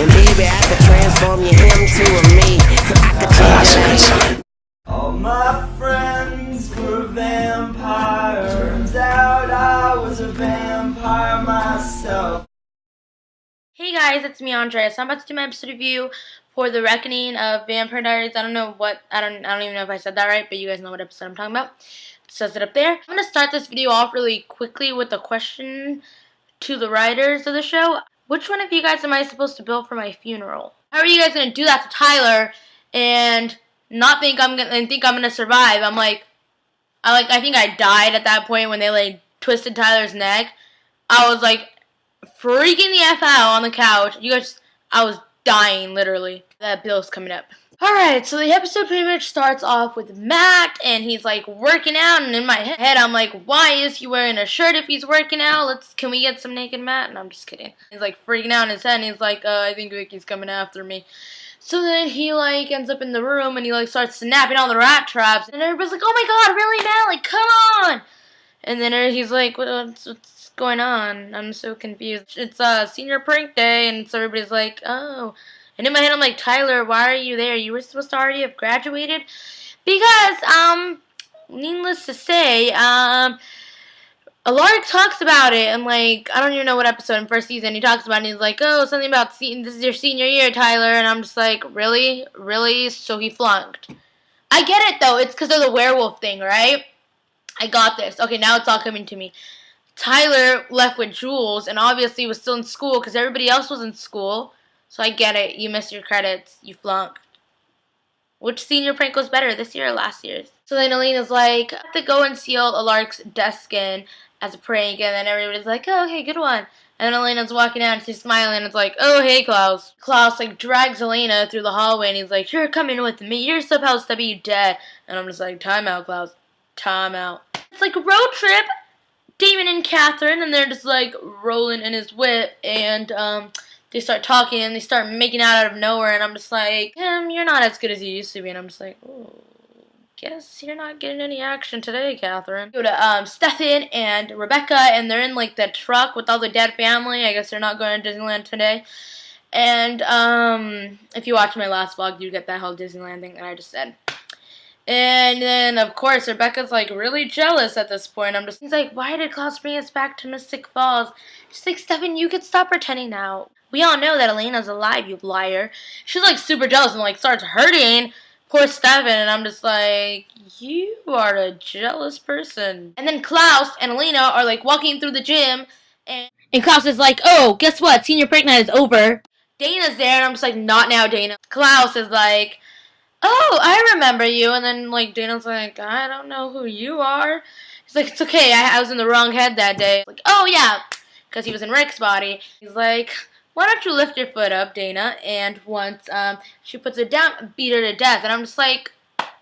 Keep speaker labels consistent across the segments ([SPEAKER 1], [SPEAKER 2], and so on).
[SPEAKER 1] And baby, I could transform you him to a me. I could change your life.
[SPEAKER 2] All my friends were vampires. Turns out I was a vampire myself.
[SPEAKER 3] Hey guys, it's me, Andrea. So I'm about to do my episode review for The Reckoning of Vampire Diaries. I don't even know if I said that right, but you guys know what episode I'm talking about. It says it up there. I'm going to start this video off really quickly with a question to the writers of the show. Which one of you guys am I supposed to bill for my funeral? How are you guys going to do that to Tyler and not think I'm gonna survive? I think I died at that point when they twisted Tyler's neck. I was freaking the F out on the couch. I was dying, literally. That bill's coming up. Alright, so the episode pretty much starts off with Matt, and he's working out, and in my head I'm like, why is he wearing a shirt if he's working out? Can we get some naked Matt? And I'm just kidding. He's freaking out in his head, and he's I think Vicky's coming after me. So then he ends up in the room, and he starts snapping all the rat traps, and everybody's like, oh my god, really, Matt? Come on! And then he's like, what's going on? I'm so confused. It's senior prank day, and so everybody's like, oh. And in my head, I'm like, Tyler, why are you there? You were supposed to already have graduated? Because, needless to say, Alaric talks about it, and I don't even know what episode in first season he talks about it, and he's like, oh, something about, this is your senior year, Tyler, and I'm just like, really? Really? So he flunked. I get it, though. It's because of the werewolf thing, right? I got this. Okay, now it's all coming to me. Tyler left with Jules, and obviously was still in school because everybody else was in school. So I get it. You missed your credits. You flunked. Which senior prank was better, this year or last year's? So then Elena's like, I have to go and seal Alaric's desk in as a prank. And then everybody's like, oh, okay, good one. And then Elena's walking out and she's smiling. And it's like, oh, hey, Klaus. Klaus, drags Elena through the hallway. And he's like, you're coming with me. You're supposed to be dead. And I'm just like, time out, Klaus. Time out. It's like a road trip. Damon and Catherine. And they're just rolling in his whip. And, they start talking and they start making out of nowhere, and I'm just like, you're not as good as you used to be. And I'm just like, oh, guess you're not getting any action today, Catherine. Go to Stefan and Rebecca, and they're in the truck with all the dead family. I guess they're not going to Disneyland today. And if you watch my last vlog, you get that whole Disneyland thing that I just said. And then, of course, Rebecca's really jealous at this point. He's like, why did Klaus bring us back to Mystic Falls? She's like, Stefan, you could stop pretending now. We all know that Elena's alive, you liar. She's super jealous and starts hurting poor Stefan, and I'm just like, you are a jealous person. And then Klaus and Elena are walking through the gym, and Klaus is like, oh, guess what? Senior prank night is over. Dana's there, and I'm just like, not now, Dana. Klaus is like, oh, I remember you. And then Dana's like, I don't know who you are. He's like, it's okay, I was in the wrong head that day. Oh yeah, because he was in Rick's body. He's like, why don't you lift your foot up, Dana? And once she puts it down, beat her to death. And I'm just like,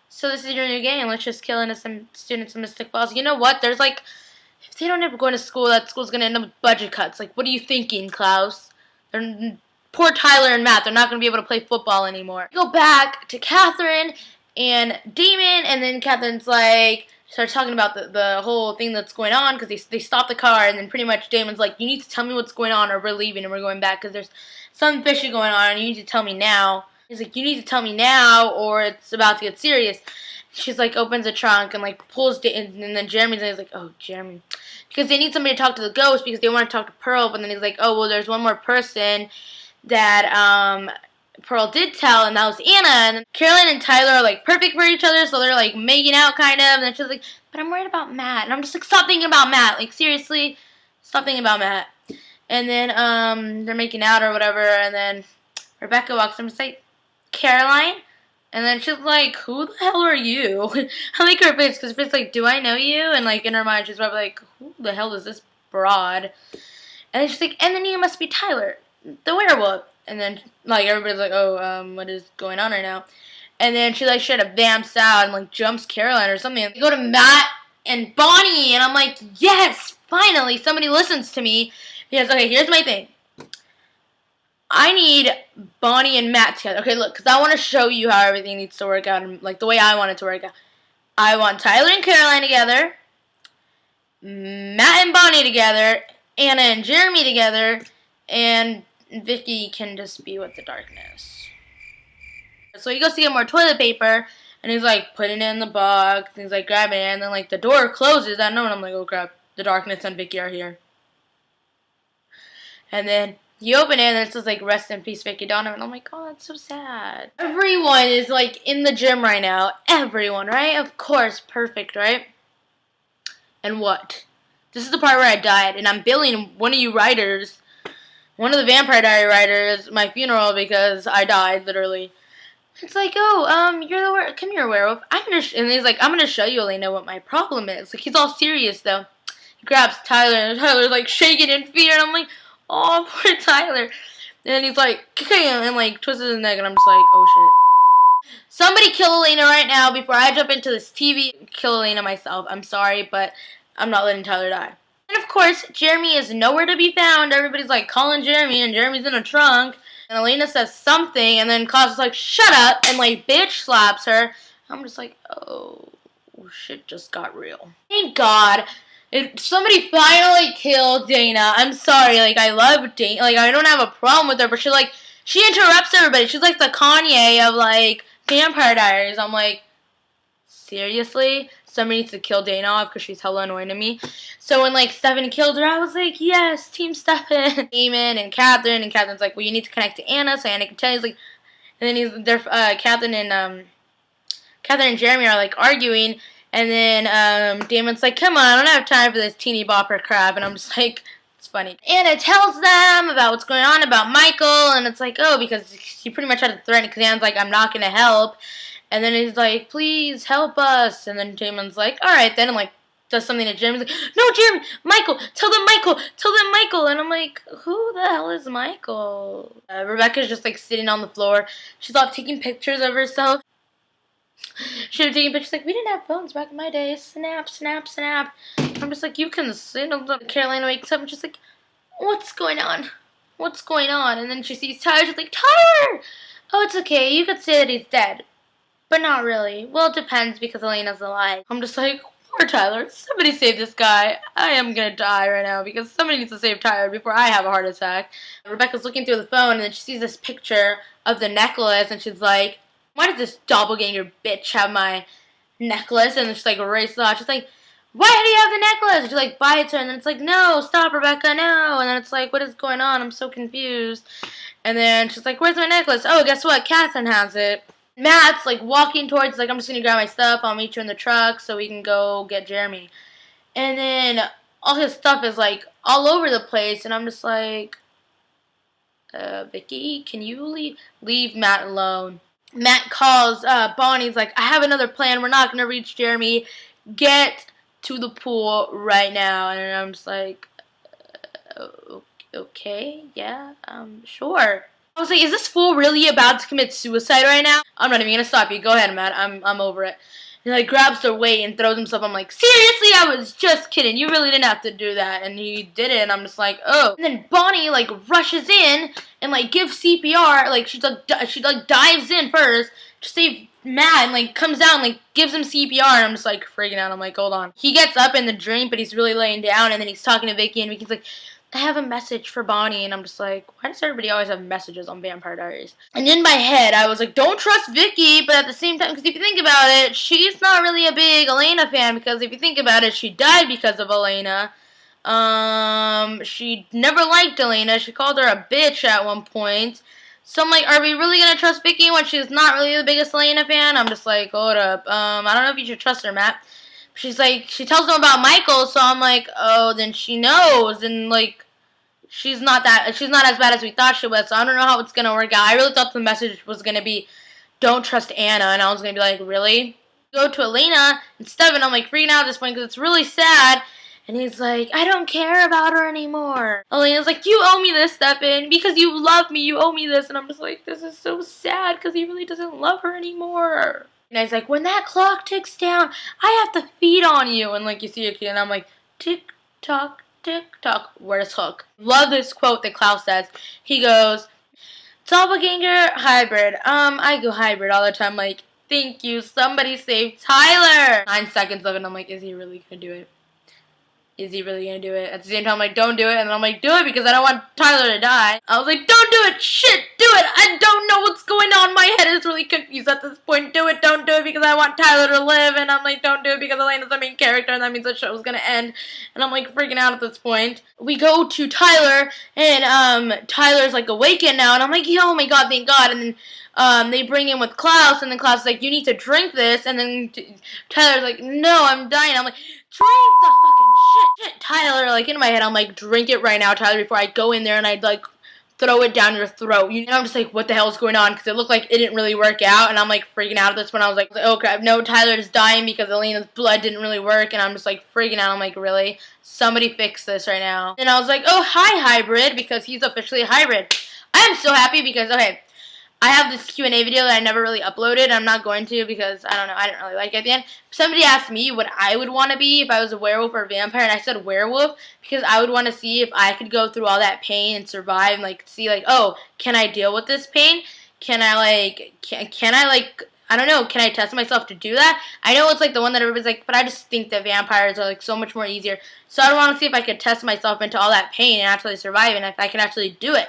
[SPEAKER 3] so this is your new game. Let's just kill innocent students in Mystic Falls. You know what? There's if they don't ever go to school, that school's going to end up with budget cuts. What are you thinking, Klaus? Poor Tyler and Matt, they're not going to be able to play football anymore. We go back to Catherine and Damon, and then Catherine's starts talking about the whole thing that's going on, because they stop the car, and then pretty much Damon's like, you need to tell me what's going on, or we're leaving and we're going back, because there's something fishy going on, and you need to tell me now. He's like, you need to tell me now, or it's about to get serious. She's opens a trunk and pulls and then Jeremy's like, oh, Jeremy. Because they need somebody to talk to the ghost, because they want to talk to Pearl, but then he's like, oh, well, there's one more person that Pearl did tell, and that was Anna. And then Caroline and Tyler are perfect for each other, so they're making out kind of. And then she's like, but I'm worried about Matt. And I'm just stop thinking about Matt. Seriously, stop thinking about Matt. And then they're making out or whatever, and then Rebecca walks in and says, Caroline? And then she's like, who the hell are you? I like her face, because her face do I know you? And in her mind, she's probably like, who the hell is this broad? And then she's like, and then you must be Tyler, the werewolf. And then everybody's like, oh, what is going on right now? And then she straight up vamps out and jumps Caroline or something. They go to Matt and Bonnie, and I'm like, yes, finally somebody listens to me. Because, okay, here's my thing. I need Bonnie and Matt together. Okay, look, because I want to show you how everything needs to work out, and the way I want it to work out. I want Tyler and Caroline together, Matt and Bonnie together, Anna and Jeremy together, and Vicky can just be with the darkness. So he goes to get more toilet paper, and he's like putting it in the box, and he's like grabbing it, and then like the door closes. I know, and I'm like, oh crap, the darkness and Vicky are here. And then you open it, and it says like rest in peace, Vicky Donovan. I'm like, oh, that's so sad. Everyone is like in the gym right now. Everyone, right? Of course, perfect, right? And what? This is the part where I died, and I'm billing one of you writers, one of the Vampire Diary writers, my funeral because I died, literally. It's like, oh, you're the come here, werewolf. And he's like, I'm gonna show you, Elena, what my problem is. Like, he's all serious though. He grabs Tyler, and Tyler's like shaking in fear, and I'm like, oh, poor Tyler. And he's like, and like twists his neck, and I'm just like, oh shit. Somebody kill Elena right now before I jump into this TV. Kill Elena myself. I'm sorry, but I'm not letting Tyler die. And of course, Jeremy is nowhere to be found. Everybody's like calling Jeremy, and Jeremy's in a trunk. And Elena says something, and then Klaus is like, shut up, and like bitch slaps her. I'm just like, oh, shit just got real. Thank God. Somebody finally killed Dana. I'm sorry, like, I love Dana. Like, I don't have a problem with her, but she interrupts everybody. She's like the Kanye of, like, Vampire Diaries. I'm like, seriously? Somebody needs to kill Dana off because she's hella annoying to me. So when, like, Stefan killed her, I was like, yes, Team Stefan. Eamon and Catherine's like, well, you need to connect to Anna so Anna can tell you. He's like, and then Catherine and Jeremy are, like, arguing. And then Damon's like, come on, I don't have time for this teeny bopper crap. And I'm just like, it's funny. Anna tells them about what's going on about Michael. And it's like, oh, because she pretty much had to threaten because Anna's like, I'm not going to help. And then he's like, please help us. And then Damon's like, all right then. And like, does something to Jeremy. He's like, no, Jeremy, Michael, tell them Michael. And I'm like, who the hell is Michael? Rebecca's just like sitting on the floor. She's all taking pictures of herself. She was taking pictures like, we didn't have phones back in my day. Snap, snap, snap. I'm just like, you can sit. Carolina wakes up and she's like, what's going on? What's going on? And then she sees Tyler. She's like, Tyler! Oh, it's okay. You could say that he's dead. But not really. Well, it depends because Elena's alive. I'm just like, poor Tyler. Somebody save this guy. I am going to die right now because somebody needs to save Tyler before I have a heart attack. Rebecca's looking through the phone and then she sees this picture of the necklace and she's like, why does this doppelganger bitch have my necklace? And then she's like, races off. She's like, why do you have the necklace? And she like bites her, and then it's like, no, stop, Rebecca, no. And then it's like, what is going on? I'm so confused. And then she's like, where's my necklace? Oh, guess what? Catherine has it. Matt's like walking towards, like, I'm just gonna grab my stuff. I'll meet you in the truck so we can go get Jeremy. And then all his stuff is like all over the place, and I'm just like, Vicky, can you leave Matt alone? Matt calls Bonnie's like, I have another plan. We're not going to reach Jeremy. Get to the pool right now. And I'm just like, okay, yeah, sure. I was like, is this fool really about to commit suicide right now? I'm not even going to stop you. Go ahead, Matt. I'm over it. He like grabs the weight and throws himself. I'm like, seriously? I was just kidding. You really didn't have to do that. And he did it. And I'm just like, oh. And then Bonnie like rushes in and like gives CPR. Like she dives in first to save Matt and like comes down and like gives him CPR. And I'm just like freaking out. I'm like, hold on. He gets up in the dream, but he's really laying down. And then he's talking to Vicky, and Vicky's like, I have a message for Bonnie. And I'm just like, why does everybody always have messages on Vampire Diaries? And in my head, I was like, don't trust Vicky. But at the same time, because if you think about it, she's not really a big Elena fan. Because if you think about it, she died because of Elena. She never liked Elena. She called her a bitch at one point. So I'm like, are we really going to trust Vicky when she's not really the biggest Elena fan? I'm just like, hold up. I don't know if you should trust her, Matt. She's like, she tells them about Michael, so I'm like, oh, then she knows. And like, she's not as bad as we thought she was, so I don't know how it's going to work out. I really thought the message was going to be, don't trust Anna, and I was going to be like, really? Go to Elena and Stefan. I'm like freaking out at this point because it's really sad. And he's like, I don't care about her anymore. Elena's like, you owe me this, Stefan, because you love me, you owe me this. And I'm just like, this is so sad because he really doesn't love her anymore. And he's like, when that clock ticks down, I have to feed on you. And like, you see a kid, and I'm like, tick tock, tick tock. Where's Hook? Love this quote that Klaus says. He goes, doppelganger, hybrid. I go hybrid all the time. Like, thank you, somebody save Tyler. 9 seconds of it, and I'm like, is he really gonna do it? is he really gonna do it? At the same time, I'm like, don't do it. And then I'm like, do it because I don't want Tyler to die. I was like, don't do it. Shit, do it. I don't know what's going on. My head is really confused at this point. Do it, don't do it because I want Tyler to live. And I'm like, don't do it because Elena's the main character and that means the show's gonna end. And I'm like freaking out at this point. We go to Tyler and Tyler's like awakened now. And I'm like, oh my god, thank god. And then they bring in with Klaus, and then Klaus is like, you need to drink this, and then Tyler's like, no, I'm dying. I'm like, drink the fucking shit. Tyler, like, in my head, I'm like, drink it right now, Tyler, before I go in there and I'd, like, throw it down your throat. You know, I'm just like, what the hell is going on? Because it looked like it didn't really work out, and I'm, like, freaking out at this point. I was like, oh, crap, no, Tyler's dying because Elena's blood didn't really work, and I'm just, like, freaking out. I'm like, really? Somebody fix this right now. And I was like, oh, hi, Hybrid, because he's officially a hybrid. I am so happy because, okay, I have this Q&A video that I never really uploaded. I'm not going to because, I don't know, I didn't really like it at the end. Somebody asked me what I would want to be if I was a werewolf or a vampire, and I said werewolf because I would want to see if I could go through all that pain and survive and, like, see, like, oh, can I deal with this pain? Can I, like, can I, like, I don't know, can I test myself to do that? I know it's, like, the one that everybody's like, but I just think that vampires are, like, so much more easier. So I want to see if I could test myself into all that pain and actually survive and if I can actually do it.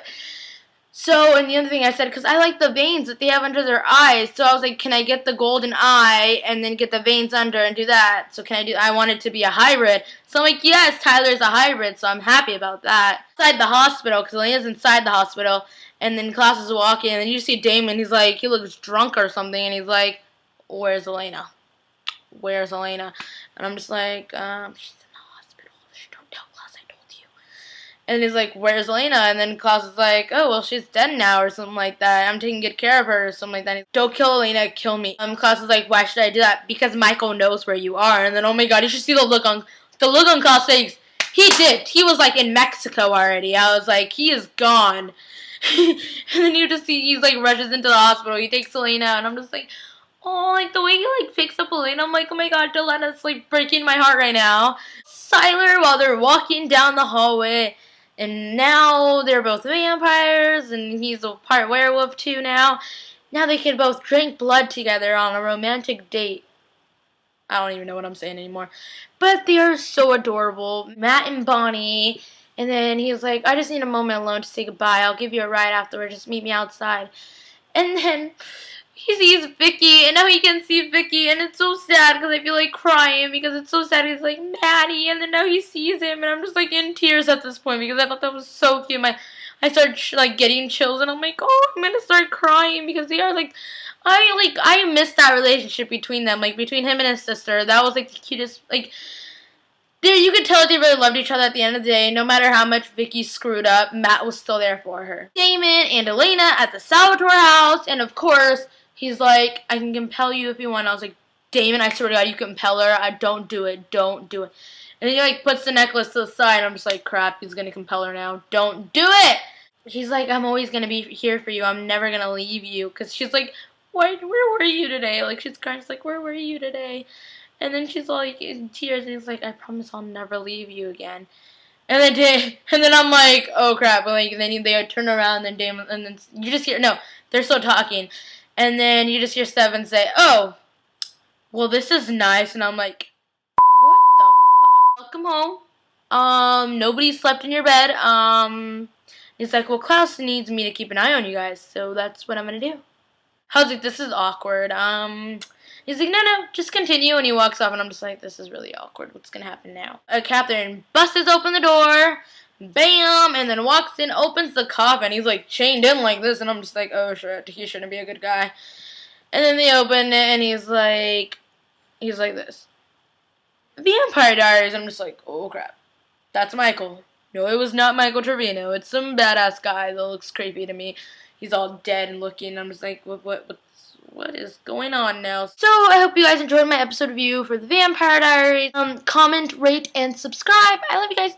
[SPEAKER 3] So, and the other thing I said, because I like the veins that they have under their eyes, so I was like, can I get the golden eye and then get the veins under and do that? So can I do, I want it to be a hybrid. So I'm like, yes, Tyler's a hybrid, so I'm happy about that. Inside the hospital, because Elena's inside the hospital, and then Klaus is walking, and then you see Damon, he's like, he looks drunk or something, and he's like, where's Elena? Where's Elena? And I'm just like, she's in the hospital. Don't tell Klaus I told you. And he's like, where's Elena? And then Klaus is like, oh, well, she's dead now or something like that. I'm taking good care of her or something like that. Don't kill Elena, kill me. Klaus is like, why should I do that? Because Michael knows where you are. And then, oh my god, you should see the look on Klaus' face. He did. He was like in Mexico already. I was like, he is gone. And then you just see, he's like rushes into the hospital. He takes Elena and I'm just like, oh, like the way he like picks up Elena, I'm like, oh my god, Delana's like breaking my heart right now. Tyler, while they're walking down the hallway, and now they're both vampires, and he's a part werewolf too now. Now they can both drink blood together on a romantic date. I don't even know what I'm saying anymore. But they are so adorable. Matt and Bonnie. And then he's like, I just need a moment alone to say goodbye. I'll give you a ride afterward. Just meet me outside. And then he sees Vicky, and now he can see Vicky, and it's so sad because I feel like crying because it's so sad. He's like, Maddie, and then now he sees him, and I'm just like in tears at this point because I thought that was so cute. I started like getting chills, and I'm like, oh, I'm gonna start crying because they are like, I miss that relationship between them, like between him and his sister. That was like the cutest, like. There, you could tell that they really loved each other at the end of the day. No matter how much Vicky screwed up, Matt was still there for her. Damon and Elena at the Salvatore house, and of course, he's like, I can compel you if you want. I was like, Damon, I swear to God, you compel her. Don't do it. Don't do it. And then he like puts the necklace to the side. I'm just like, crap, he's gonna compel her now. Don't do it. He's like, I'm always gonna be here for you. I'm never gonna leave you. Cause she's like, where were you today? Like she's crying. She's like, where were you today? And then she's like in tears, and he's like, I promise I'll never leave you again. And then I'm like, oh crap. Like, and then they turn around, and then Damon, and then you just hear, no, they're still talking. And then you just hear Stefan say, oh, well, this is nice. And I'm like, what the fuck? Welcome home. Nobody slept in your bed. He's like, well, Klaus needs me to keep an eye on you guys, so that's what I'm gonna do. I was like, this is awkward. He's like, no, just continue, and he walks off, and I'm just like, this is really awkward. What's gonna happen now? Catherine busts open the door, bam, and then walks in, opens the coffin. He's like chained in like this, and I'm just like, oh shit, he shouldn't be a good guy. And then they open it, and he's like this. Vampire Diaries. I'm just like, oh crap, that's Michael. No, it was not Michael Trevino. It's some badass guy that looks creepy to me. He's all dead and looking. I'm just like, what is going on now? So, I hope you guys enjoyed my episode review for the Vampire Diaries. Comment, rate, and subscribe. I love you guys.